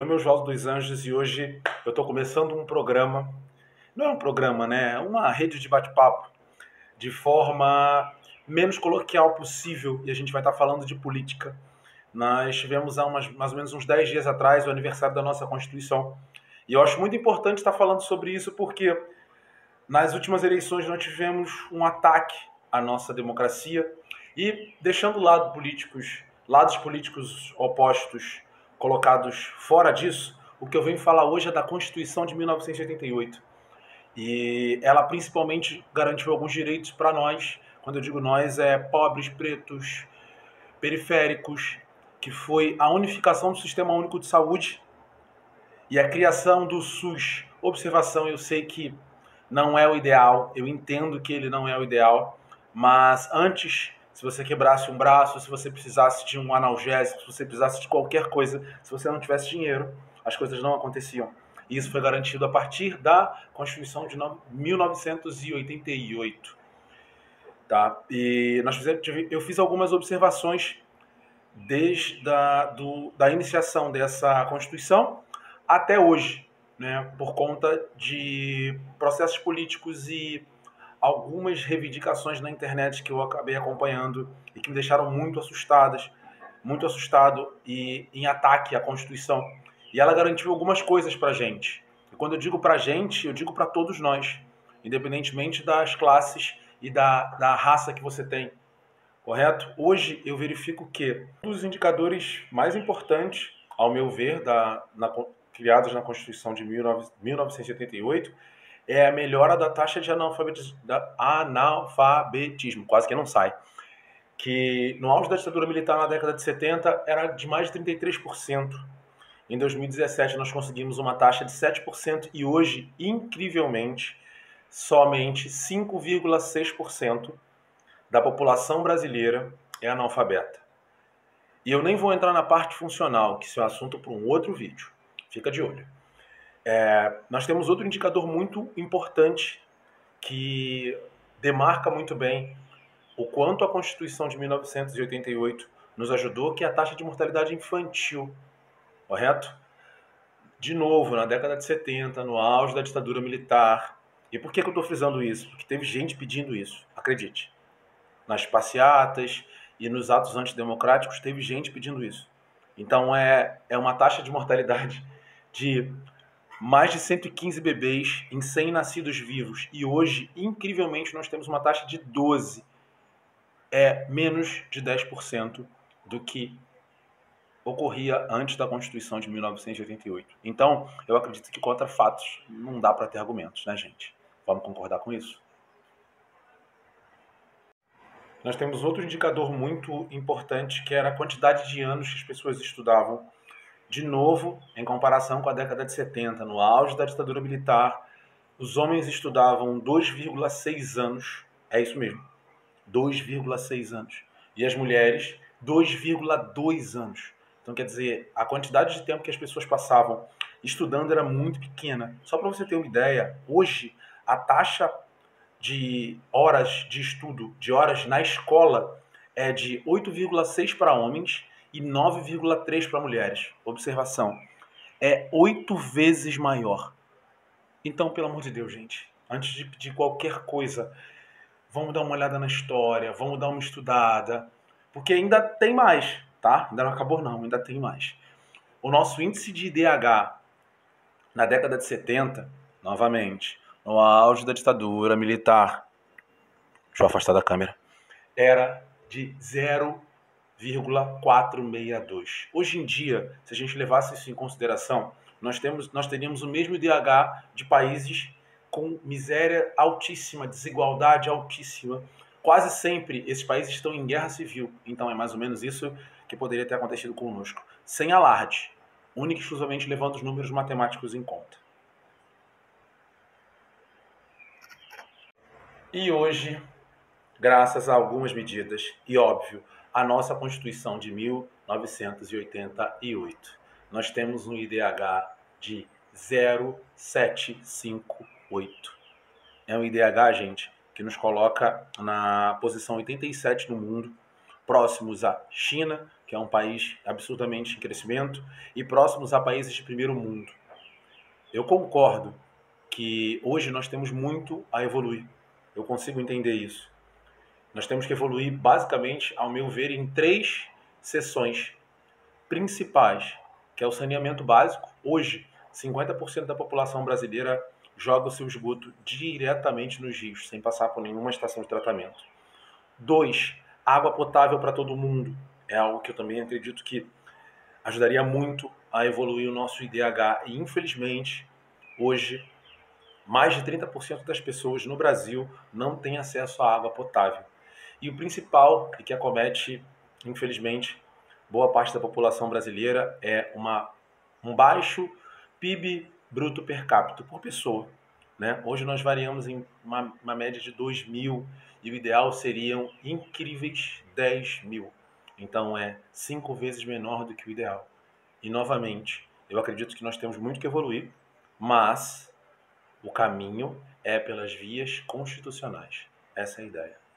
Meu nome é Oswaldo dos Anjos e hoje eu estou começando um programa, não é um programa, né? É uma rede de bate-papo de forma menos coloquial possível e a gente vai estar falando de política. Nós tivemos há mais ou menos uns 10 dias atrás o aniversário da nossa Constituição e eu acho muito importante estar falando sobre isso porque nas últimas eleições nós tivemos um ataque à nossa democracia e deixando lados políticos opostos colocados fora disso, o que eu venho falar hoje é da Constituição de 1988. E ela principalmente garantiu alguns direitos para nós, quando eu digo nós, é pobres, pretos, periféricos, que foi a unificação do Sistema Único de Saúde e a criação do SUS. Observação, eu sei que não é o ideal, eu entendo que ele não é o ideal, mas antes, se você quebrasse um braço, se você precisasse de um analgésico, se você precisasse de qualquer coisa, se você não tivesse dinheiro, as coisas não aconteciam. E isso foi garantido a partir da Constituição de 1988. Tá? E eu fiz algumas observações desde da iniciação dessa Constituição até hoje, né, por conta de processos políticos e algumas reivindicações na internet que eu acabei acompanhando e que me deixaram muito assustado e em ataque à Constituição. E ela garantiu algumas coisas para a gente. E quando eu digo para a gente, eu digo para todos nós, independentemente das classes e da raça que você tem. Correto? Hoje eu verifico que um dos indicadores mais importantes, ao meu ver, criados na Constituição de 1988, é a melhora da taxa de analfabetismo, quase que não sai. Que no auge da ditadura militar na década de 70 era de mais de 33%. Em 2017 nós conseguimos uma taxa de 7% e hoje, incrivelmente, somente 5,6% da população brasileira é analfabeta. E eu nem vou entrar na parte funcional, que isso é um assunto para um outro vídeo. Fica de olho. Nós temos outro indicador muito importante que demarca muito bem o quanto a Constituição de 1988 nos ajudou, que é a taxa de mortalidade infantil, correto? De novo, na década de 70, no auge da ditadura militar. E por que eu estou frisando isso? Porque teve gente pedindo isso, acredite. Nas passeatas e nos atos antidemocráticos teve gente pedindo isso. Então é uma taxa de mortalidade de mais de 115 bebês em 100 nascidos vivos. E hoje, incrivelmente, nós temos uma taxa de 12. É menos de 10% do que ocorria antes da Constituição de 1988. Então, eu acredito que contra fatos não dá para ter argumentos, né, gente? Vamos concordar com isso? Nós temos outro indicador muito importante, que era a quantidade de anos que as pessoas estudavam. De novo, em comparação com a década de 70, no auge da ditadura militar, os homens estudavam 2,6 anos, é isso mesmo, 2,6 anos. E as mulheres, 2,2 anos. Então, quer dizer, a quantidade de tempo que as pessoas passavam estudando era muito pequena. Só para você ter uma ideia, hoje a taxa de horas de estudo, de horas na escola, é de 8,6 para homens e 9,3 para mulheres. Observação, é 8 vezes maior. Então, pelo amor de Deus, gente, antes de pedir qualquer coisa, vamos dar uma olhada na história, vamos dar uma estudada, porque ainda tem mais, tá? Ainda não acabou não, ainda tem mais. O nosso índice de IDH na década de 70, novamente, no auge da ditadura militar, deixa eu afastar da câmera, era de 0,462. Hoje em dia, se a gente levasse isso em consideração, nós teríamos o mesmo IDH de países com miséria altíssima, desigualdade altíssima. Quase sempre esses países estão em guerra civil. Então é mais ou menos isso que poderia ter acontecido conosco. Sem alarde, única e exclusivamente levando os números matemáticos em conta. E hoje, graças a algumas medidas e, óbvio, a nossa Constituição de 1988, nós temos um IDH de 0,758. É um IDH, gente, que nos coloca na posição 87 no mundo, próximos à China, que é um país absolutamente em crescimento, e próximos a países de primeiro mundo. Eu concordo que hoje nós temos muito a evoluir. Eu consigo entender isso. Nós temos que evoluir, basicamente, ao meu ver, em 3 seções principais, que é o saneamento básico. Hoje, 50% da população brasileira joga o seu esgoto diretamente nos rios, sem passar por nenhuma estação de tratamento. 2, água potável para todo mundo. É algo que eu também acredito que ajudaria muito a evoluir o nosso IDH. E, infelizmente, hoje, mais de 30% das pessoas no Brasil não têm acesso à água potável. E o principal, e que acomete, infelizmente, boa parte da população brasileira, é um baixo PIB bruto per capita por pessoa. Né? Hoje nós variamos em uma média de 2 mil e o ideal seriam incríveis 10 mil. Então é 5 vezes menor do que o ideal. E novamente, eu acredito que nós temos muito que evoluir, mas o caminho é pelas vias constitucionais. Essa é a ideia.